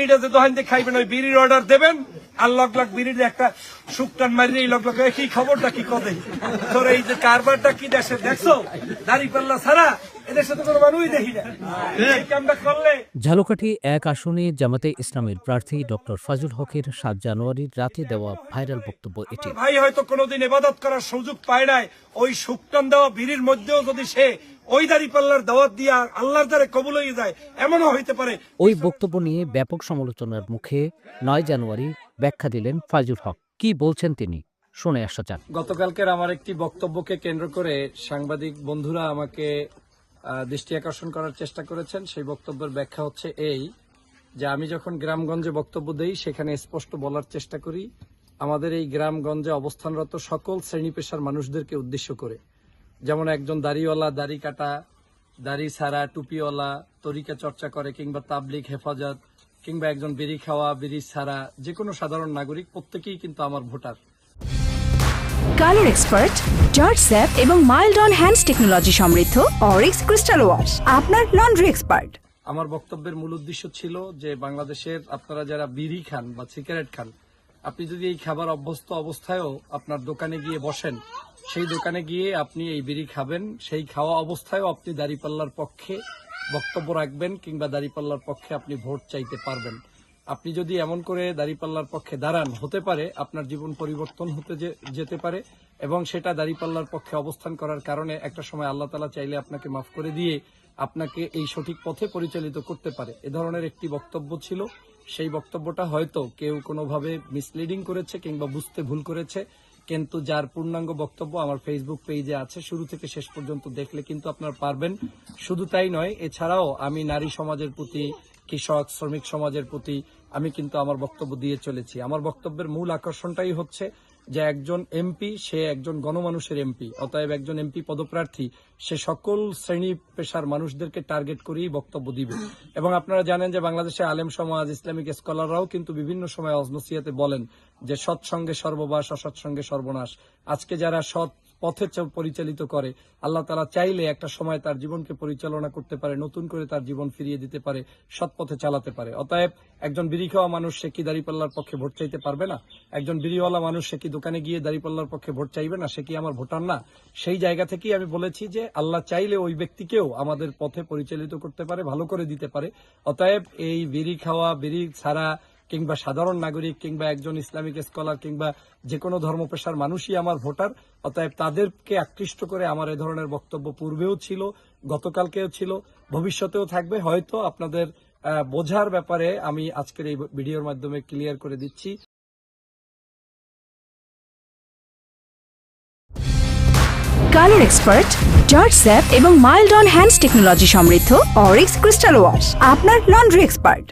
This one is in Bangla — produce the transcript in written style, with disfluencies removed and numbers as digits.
বিড়িটা যে দোকান থেকে খাইবেন ওই বিড়ির অর্ডার দেবেন আর লগ লগ বিড়ির একটা শুকটান মারিয়ে লগ লগ কি খবরটা কি কদে তোর এই যে কারবারটা কি দেশে দেখছো দাড়িপাল্লা ছাড়া এদের সাথে কোনো মানুষই দেখি না এই কামটা করলে। ঝালকাঠি ১ আসনে জামাতে ইসলামের প্রার্থী ডক্টর ফাজুল হকের ৭ জানুয়ারির রাতে দেওয়া ভাইরাল বক্তব্য এটি। ভাই হয়তো কোনোদিন ইবাদত করার সুযোগ পায় নাই, ওই শুকটান দেওয়া বিড়ির মধ্যেও যদি সে ওই দাড়িপাল্লার দাওয়াত দিয়া আল্লাহর দ্বারে কবুল হয়ে যায় এমনও হইতে পারে। ওই বক্তব্য নিয়ে ব্যাপক সমালোচনার মুখে ৯ জানুয়ারি ব্যাখ্যা দিলেন ফাজুল হক। কি বলছেন তিনি শুনে আসা যাক। গতকালকের আমার একটি বক্তব্যকে কেন্দ্র করে সাংবাদিক বন্ধুরা আমাকে দৃষ্টি আকর্ষণ করার চেষ্টা করেছেন। সেই বক্তব্যের ব্যাখ্যা হচ্ছে এই যে আমি যখন গ্রামগঞ্জে বক্তব্য দেই সেখানে স্পষ্ট বলার চেষ্টা করি আমাদের এই গ্রামগঞ্জে অবস্থানরত সকল শ্রেণী পেশার মানুষদেরকে উদ্দেশ্য করে, যেমন একজন দাড়িওয়ালা দাড়ি কাটা, দাড়ি ছাড়া, টুপিওয়ালা, তরিকা চর্চা করে কিংবা তাবলিগ, হেফাজত কিংবা একজন বিড়ি খাওয়া, বিড়ি ছাড়া যে কোনো সাধারণ নাগরিক প্রত্যেকেই কিন্তু আমার voter. Colour expert, George sap এবং মাইল্ড অন হ্যান্ডস টেকনোলজি সমৃদ্ধ অরিক্স ক্রিস্টাল ওয়াশ আপনার লন্ড্রি এক্সপার্ট। আমার বক্তব্যের মূল উদ্দেশ্য ছিল যে বাংলাদেশের আপনারা যারা বিড়ি খান বা সিগারেট খান, আপনি যদি এই খাবার অভ্যস্ত অবস্থায়ও আপনার দোকানে গিয়ে বসেন, সেই দোকানে গিয়ে আপনি এই বিড়ি খাবেন, সেই খাওয়া অবস্থায়ও আপনি দাড়িপাল্লার পক্ষে বক্তব্য রাখবেন কিংবা দাড়িপাল্লার পক্ষে আপনি ভোট চাইতে পারবেন। আপনি যদি এমন করে দাড়িপাল্লার পক্ষে দাঁড়ান, হতে পারে আপনার জীবন পরিবর্তন হতে যেতে পারে এবং সেটা দাড়িপাল্লার পক্ষে অবস্থান করার কারণে একটা সময় আল্লাহ তাআলা চাইলে আপনাকে মাফ করে দিয়ে আপনাকে এই সঠিক পথে পরিচালিত করতে পারে। এ ধরনের একটি বক্তব্য ছিল। সেই বক্তব্যটা হয়তো কেউ কোনোভাবে মিসলিডিং করেছে কিংবা বুঝতে ভুল করেছে, কিন্তু যার পূর্ণাঙ্গ বক্তব্য আমার ফেসবুক পেজে আছে, শুরু থেকে শেষ পর্যন্ত দেখলে কিন্তু আপনারা পারবেন। শুধু তাই নয়, এছাড়াও আমি নারী সমাজের প্রতি, কৃষক শ্রমিক সমাজের প্রতি আমি কিন্তু আমার বক্তব্য দিয়ে চলেছি। আমার বক্তব্যের মূল আকর্ষণটাই হচ্ছে যে একজন এমপি সে একজন গণমানুষের এমপি, অতএব একজন এমপি পদপ্রার্থী সে সকল শ্রেণী পেশার মানুষদেরকে টার্গেট করেই বক্তব্য দিবে। এবং আপনারা জানেন যে বাংলাদেশে আলেম সমাজ, ইসলামিক স্কলাররাও কিন্তু বিভিন্ন সময় নসিহতে বলেন যে সৎসঙ্গে সর্ববাস, অসৎসঙ্গে সর্বনাশ। আজকে যারা সৎ পথে পরিচালিত করে, আল্লাহ তাআলা চাইলে একটা সময় তার জীবনকে পরিচালনা করতে পারে, নতুন করে তার জীবন ফিরিয়ে দিতে পারে, সৎ পথে চালাতে পারে। অতএব একজন বিড়ি খাওয়া মানুষ সে কি দাড়িপাল্লার পক্ষে ভোট চাইতে পারবে না? একজন বিড়িওয়ালা মানুষ সে কি দোকানে গিয়ে দাড়িপাল্লার পক্ষে ভোট চাইবে না? সে কি আমার ভোটার না? সেই জায়গা থেকেই আমি বলেছি যে আল্লাহ চাইলে ওই ব্যক্তিকেও আমাদের পথে পরিচালিত করতে পারে, ভালো করে দিতে পারে। অতএব এই বিড়ি খাওয়া, বিড়ি ছাড়া কিংবা সাধারণ নাগরিক কিংবা একজন ইসলামিক স্কলার কিংবা যে কোনো ধর্ম পেশার মানুষই আমার ভোটার। অতএব তাদেরকে আকৃষ্ট করে আমার এ ধরনের বক্তব্য পূর্বেও ছিল, গতকালকেও ছিল, ভবিষ্যতেও থাকবে। হয়তো আপনাদের বোঝার ব্যাপারে আমি আজকের এই ভিডিওর মাধ্যমে ক্লিয়ার করে দিচ্ছি। কালার এক্সপার্ট, জর্জ স্যাপ এবং মাইল্ড অন হ্যান্ডস টেকনোলজি সমৃদ্ধ অরিক্স ক্রিস্টাল ওয়াশ আপনার লন্ড্রি এক্সপার্ট।